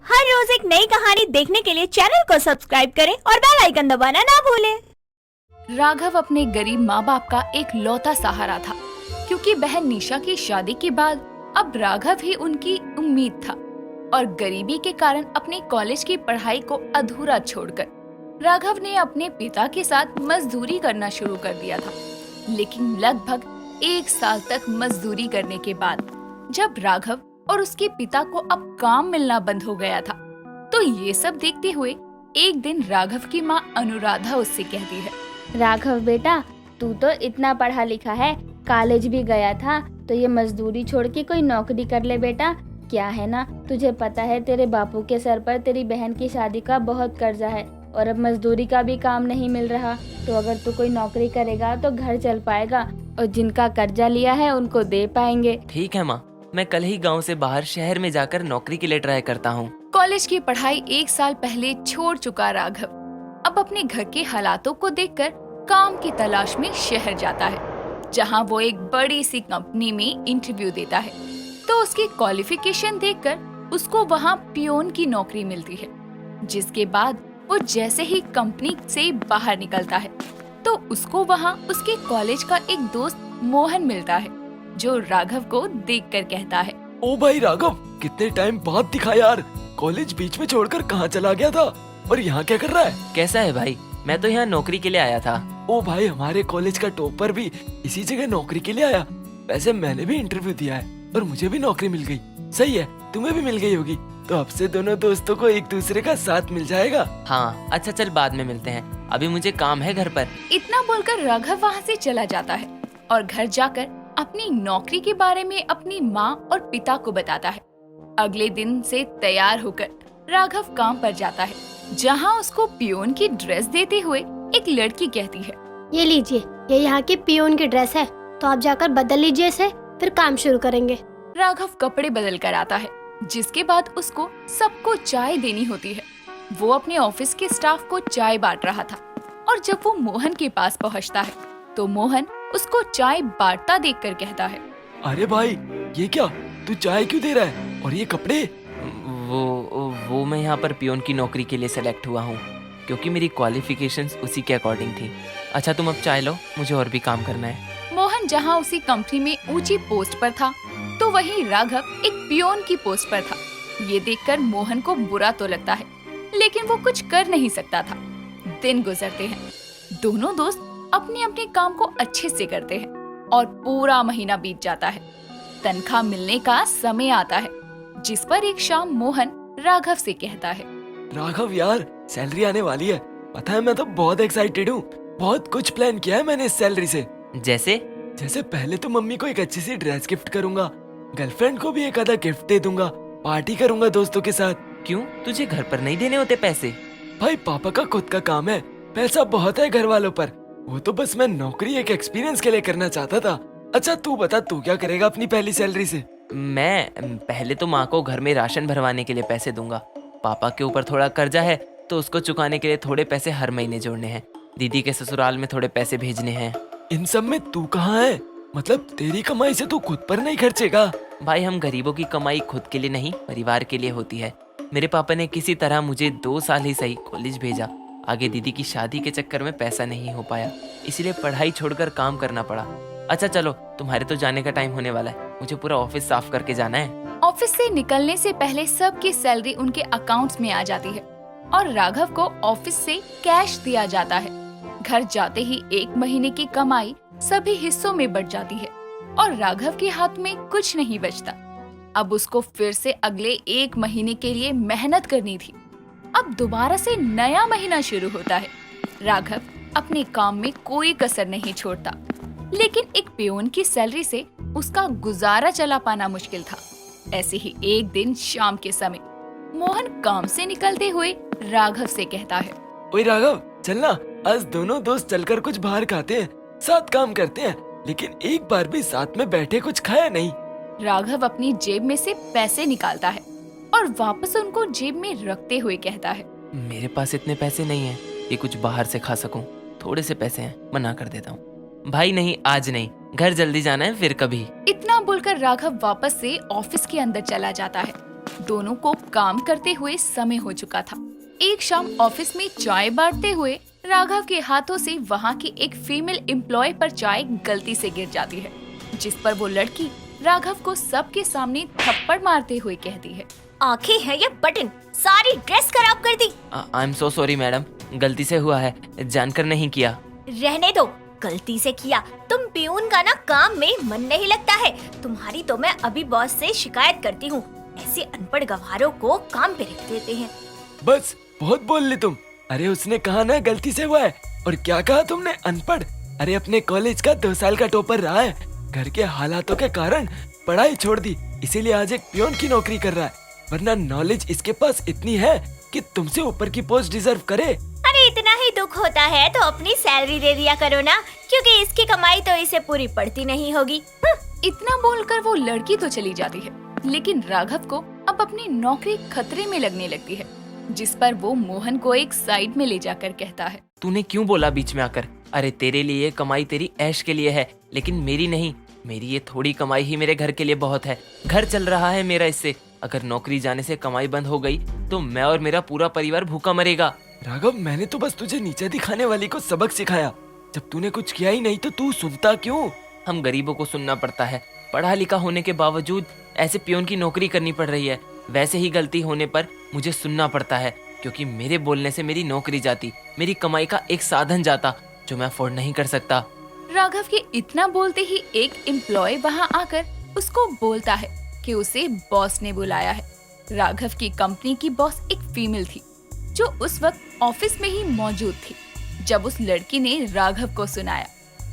हर रोज एक नई कहानी देखने के लिए चैनल को सब्सक्राइब करें और बेल आइकन दबाना ना भूलें। राघव अपने गरीब माँ बाप का एक लौता सहारा था, क्योंकि बहन निशा की शादी के बाद अब राघव ही उनकी उम्मीद था और गरीबी के कारण अपने कॉलेज की पढ़ाई को अधूरा छोड़कर राघव ने अपने पिता के साथ मजदूरी करना शुरू कर दिया था। लेकिन लगभग 1 साल तक मजदूरी करने के बाद जब राघव और उसके पिता को अब काम मिलना बंद हो गया था, तो ये सब देखते हुए एक दिन राघव की माँ अनुराधा उससे कहती है, राघव बेटा, तू तो इतना पढ़ा लिखा है, कॉलेज भी गया था, तो ये मजदूरी छोड़ के कोई नौकरी कर ले बेटा। क्या है ना, तुझे पता है तेरे बापू के सर पर तेरी बहन की शादी का बहुत कर्जा है और अब मजदूरी का भी काम नहीं मिल रहा, तो अगर तू कोई नौकरी करेगा तो घर चल पाएगा और जिनका कर्जा लिया है उनको दे पाएंगे। ठीक है माँ, मैं कल ही गांव से बाहर शहर में जाकर नौकरी के लिए ट्राई करता हूँ। कॉलेज की पढ़ाई 1 साल पहले छोड़ चुका राघव अब अपने घर के हालातों को देखकर काम की तलाश में शहर जाता है, जहाँ वो एक बड़ी सी कंपनी में इंटरव्यू देता है। तो उसकी क्वालिफिकेशन देखकर उसको वहाँ पियोन की नौकरी मिलती है। जिसके बाद वो जैसे ही कंपनी से बाहर निकलता है तो उसको वहाँ उसके कॉलेज का एक दोस्त मोहन मिलता है, जो राघव को देखकर कहता है, ओ भाई राघव, कितने टाइम बाद दिखा यार। कॉलेज बीच में छोड़कर कहाँ चला गया था और यहाँ क्या कर रहा है? कैसा है भाई? मैं तो यहाँ नौकरी के लिए आया था। ओ भाई, हमारे कॉलेज का टॉपर भी इसी जगह नौकरी के लिए आया। वैसे मैंने भी इंटरव्यू दिया है और मुझे भी नौकरी मिल गई। सही है, तुम्हें भी मिल गई होगी, तो अब से दोनों दोस्तों को एक दूसरे का साथ मिल जाएगा। हाँ अच्छा, चल बाद में मिलते हैं, अभी मुझे काम है घर पर। इतना बोलकर राघव वहाँ से चला जाता है और घर जाकर अपनी नौकरी के बारे में अपनी माँ और पिता को बताता है। अगले दिन से तैयार होकर राघव काम पर जाता है, जहाँ उसको पियोन की ड्रेस देते हुए एक लड़की कहती है, ये लीजिए, ये यहाँ की पियोन की ड्रेस है, तो आप जाकर बदल लीजिए इसे, फिर काम शुरू करेंगे। राघव कपड़े बदल कर आता है, जिसके बाद उसको सबको चाय देनी होती है। वो अपने ऑफिस के स्टाफ को चाय बांट रहा था और जब वो मोहन के पास पहुँचता है तो मोहन उसको चाय बांटता देखकर कहता है, अरे भाई, ये क्या, तू चाय क्यों दे रहा है और ये कपड़े? वो मैं यहाँ पर पियोन की नौकरी के लिए सेलेक्ट हुआ हूँ, क्योंकि मेरी क्वालिफिकेशंस उसी के अकॉर्डिंग थी। अच्छा तुम अब चाय लो, मुझे और भी काम करना है। मोहन जहाँ उसी कंपनी में ऊंची पोस्ट पर था, तो वहीं राघव एक पियोन की पोस्ट पर था। ये देखकर मोहन को बुरा तो लगता है, लेकिन वो कुछ कर नहीं सकता था। दिन गुजरते हैं, दोनों दोस्त अपने अपने काम को अच्छे से करते हैं और पूरा महीना बीत जाता है। तनख्वाह मिलने का समय आता है, जिस पर एक शाम मोहन राघव से कहता है, राघव यार, सैलरी आने वाली है। पता है, मैं तो बहुत एक्साइटेड हूँ। बहुत कुछ प्लान किया है मैंने इस सैलरी से। जैसे पहले तो मम्मी को एक अच्छी सी ड्रेस गिफ्ट करूंगा, गर्लफ्रेंड को भी एक आधा गिफ्ट दे दूंगा, पार्टी करूंगा दोस्तों के साथ। क्यों, तुझे घर पर नहीं देने होते पैसे? भाई पापा का खुद का काम है, पैसा बहुत है घर वालों पर। वो तो बस मैं नौकरी एक एक्सपीरियंस के लिए करना चाहता था। अच्छा तू बता, तू क्या करेगा अपनी पहली सैलरी से? मैं पहले तो माँ को घर में राशन भरवाने के लिए पैसे दूंगा। पापा के ऊपर थोड़ा कर्जा है, तो उसको चुकाने के लिए थोड़े पैसे हर महीने जोड़ने हैं। दीदी के ससुराल में थोड़े पैसे भेजने हैं। इन सब में तू कहाँ है? मतलब तेरी कमाई से तू खुद पर नहीं खर्चेगा? भाई हम गरीबों की कमाई खुद के लिए नहीं, परिवार के लिए होती है। मेरे पापा ने किसी तरह मुझे 2 साल ही सही कॉलेज भेजा। आगे दीदी की शादी के चक्कर में पैसा नहीं हो पाया, इसलिए पढ़ाई छोड़कर काम करना पड़ा। अच्छा चलो, तुम्हारे तो जाने का टाइम होने वाला है, मुझे पूरा ऑफिस साफ करके जाना है। ऑफिस से निकलने से पहले सबकी सैलरी उनके अकाउंट्स में आ जाती है और राघव को ऑफिस से कैश दिया जाता है। घर जाते ही 1 महीने की कमाई सभी हिस्सों में बट जाती है और राघव के हाथ में कुछ नहीं बचता। अब उसको फिर से अगले 1 महीने के लिए मेहनत करनी थी। अब दोबारा से नया महीना शुरू होता है। राघव अपने काम में कोई कसर नहीं छोड़ता, लेकिन एक पियोन की सैलरी से उसका गुजारा चला पाना मुश्किल था। ऐसे ही एक दिन शाम के समय मोहन काम से निकलते हुए राघव से कहता है, ओए राघव, चलना, आज दोनों दोस्त चलकर कुछ बाहर खाते हैं, साथ काम करते हैं, लेकिन एक बार भी साथ में बैठे कुछ खाया नहीं। राघव अपनी जेब में से पैसे निकालता है और वापस उनको जेब में रखते हुए कहता है, मेरे पास इतने पैसे नहीं हैं कि कुछ बाहर से खा सकूं। थोड़े से पैसे हैं, मना कर देता हूँ। भाई नहीं, आज नहीं, घर जल्दी जाना है, फिर कभी। इतना बोलकर राघव वापस से ऑफिस के अंदर चला जाता है दोनों को काम करते हुए समय हो चुका था। एक शाम ऑफिस में चाय बांटते हुए राघव के हाथों से वहाँ की एक फीमेल एम्प्लॉय पर चाय गलती से गिर जाती है, जिस पर वो लड़की राघव को सबके सामने थप्पड़ मारते हुए कहती है, आंखें हैं या बटन, सारी ड्रेस खराब कर दी। I am so sorry madam, गलती से हुआ है, जानकर नहीं किया। रहने दो, गलती से किया। तुम पियून का ना काम में मन नहीं लगता है। तुम्हारी तो मैं अभी बॉस से शिकायत करती हूँ। ऐसे अनपढ़ गवारों को काम पे रख देते हैं। बस बहुत बोल ली तुम। अरे उसने कहा ना गलती से हुआ है। और क्या कहा तुमने, अनपढ़? अरे अपने कॉलेज का 2 साल का टॉपर रहा है, घर के हालातों के कारण पढ़ाई छोड़ दी, इसीलिए आज एक पियोन की नौकरी कर रहा है। वरना नॉलेज इसके पास इतनी है कि तुमसे ऊपर की पोस्ट डिजर्व करे। अरे इतना ही दुख होता है तो अपनी सैलरी दे दिया करो ना, क्योंकि इसकी कमाई तो इसे पूरी पड़ती नहीं होगी। इतना बोलकर वो लड़की तो चली जाती है, लेकिन राघव को अब अपनी नौकरी खतरे में लगने लगती है, जिस पर वो मोहन को एक साइड में ले जाकर कहता है, तूने क्यों बोला बीच में आकर? अरे तेरे लिए कमाई तेरी ऐश के लिए है, लेकिन मेरी नहीं। मेरी ये थोड़ी कमाई ही मेरे घर के लिए बहुत है। घर चल रहा है मेरा इससे। अगर नौकरी जाने से कमाई बंद हो गई तो मैं और मेरा पूरा परिवार भूखा मरेगा। राघव, मैंने तो बस तुझे नीचे दिखाने वाली को सबक सिखाया। जब तूने कुछ किया ही नहीं तो तू सुनता क्यों? हम गरीबों को सुनना पड़ता है। पढ़ा लिखा होने के बावजूद ऐसे पियोन की नौकरी करनी पड़ रही है। वैसे ही गलती होने पर मुझे सुनना पड़ता है, क्योंकि मेरे बोलने से मेरी नौकरी जाती, मेरी कमाई का एक साधन जाता जो मैं अफोर्ड नहीं कर सकता। राघव के इतना बोलते ही एक एम्प्लॉय वहाँ आकर उसको बोलता है कि उसे बॉस ने बुलाया है। राघव की कंपनी की बॉस एक फीमेल थी, जो उस वक्त ऑफिस में ही मौजूद थी। जब उस लड़की ने राघव को सुनाया,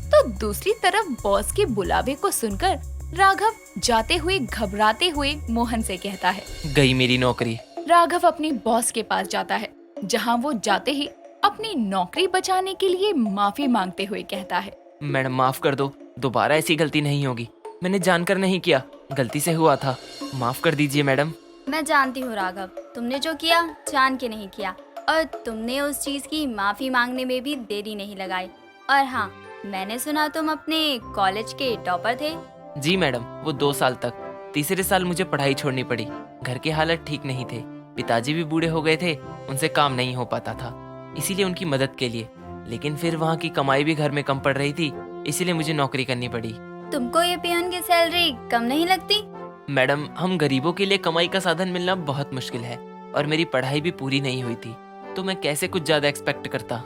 तो दूसरी तरफ बॉस के बुलावे को सुनकर राघव जाते हुए घबराते हुए मोहन से कहता है, गई मेरी नौकरी। राघव अपने बॉस के पास जाता है, जहाँ वो जाते ही अपनी नौकरी बचाने के लिए माफी मांगते हुए कहता है, मैडम माफ कर दो, दोबारा ऐसी गलती नहीं होगी। मैंने जानकर नहीं किया, गलती से हुआ था, माफ कर दीजिए मैडम। मैं जानती हूँ राघव, तुमने जो किया जान के नहीं किया, और तुमने उस चीज की माफी मांगने में भी देरी नहीं लगाई। और हाँ, मैंने सुना तुम अपने कॉलेज के टॉपर थे। जी मैडम, वो 2 साल तक। तीसरे साल मुझे पढ़ाई छोड़नी पड़ी। घर के हालत ठीक नहीं थे, पिताजी भी बूढ़े हो गए थे, उनसे काम नहीं हो पाता था, इसीलिए उनकी मदद के लिए। लेकिन फिर वहाँ की कमाई भी घर में कम पड़ रही थी, इसीलिए मुझे नौकरी करनी पड़ी। तुमको ये पियोन की सैलरी कम नहीं लगती? मैडम, हम गरीबों के लिए कमाई का साधन मिलना बहुत मुश्किल है, और मेरी पढ़ाई भी पूरी नहीं हुई थी, तो मैं कैसे कुछ ज्यादा एक्सपेक्ट करता।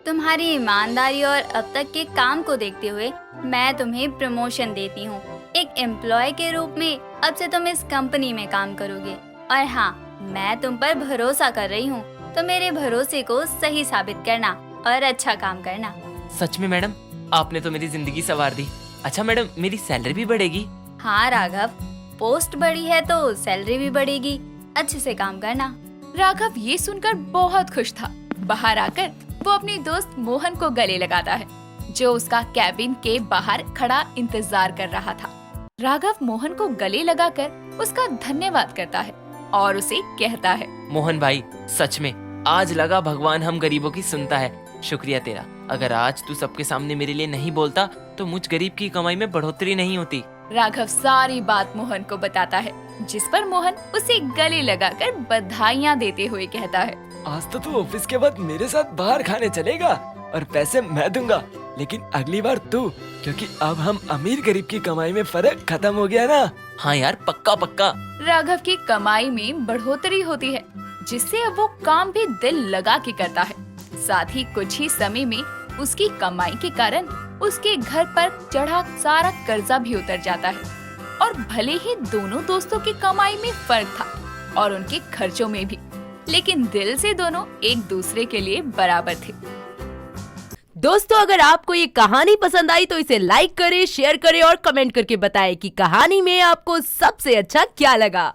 तुम्हारी ईमानदारी और अब तक के काम को देखते हुए मैं तुम्हें प्रमोशन देती हूँ। एक एम्प्लॉय के रूप में अब से तुम इस कंपनी में काम करोगे। और हाँ, मैं तुम पर भरोसा कर रही हूँ, तो मेरे भरोसे को सही साबित करना और अच्छा काम करना। सच में मैडम, आपने तो मेरी जिंदगी संवार दी। अच्छा मैडम, मेरी सैलरी भी बढ़ेगी? हाँ राघव, पोस्ट बढ़ी है तो सैलरी भी बढ़ेगी। अच्छे से काम करना। राघव ये सुनकर बहुत खुश था। बाहर आकर वो अपने दोस्त मोहन को गले लगाता है, जो उसका कैबिन के बाहर खड़ा इंतजार कर रहा था। राघव मोहन को गले लगाकर उसका धन्यवाद करता है और उसे कहता है, मोहन भाई, सच में आज लगा भगवान हम गरीबों की सुनता है। शुक्रिया तेरा। अगर आज तू सबके सामने मेरे लिए नहीं बोलता तो मुझ गरीब की कमाई में बढ़ोतरी नहीं होती। राघव सारी बात मोहन को बताता है, जिस पर मोहन उसे गले लगाकर बधाइयाँ देते हुए कहता है, आज तो तू ऑफिस के बाद मेरे साथ बाहर खाने चलेगा और पैसे मैं दूंगा, लेकिन अगली बार तू, क्योंकि अब हम अमीर गरीब की कमाई में फर्क खत्म हो गया ना। हाँ यार, पक्का पक्का। राघव की कमाई में बढ़ोतरी होती है, जिससे अब वो काम भी दिल लगा के करता है। साथ ही कुछ ही समय में उसकी कमाई के कारण उसके घर पर चढ़ा सारा कर्जा भी उतर जाता है। और भले ही दोनों दोस्तों की कमाई में फर्क था और उनके खर्चों में भी, लेकिन दिल से दोनों एक दूसरे के लिए बराबर थे। दोस्तों, अगर आपको ये कहानी पसंद आई तो इसे लाइक करें, शेयर करें और कमेंट करके बताएं कि कहानी में आपको सबसे अच्छा क्या लगा।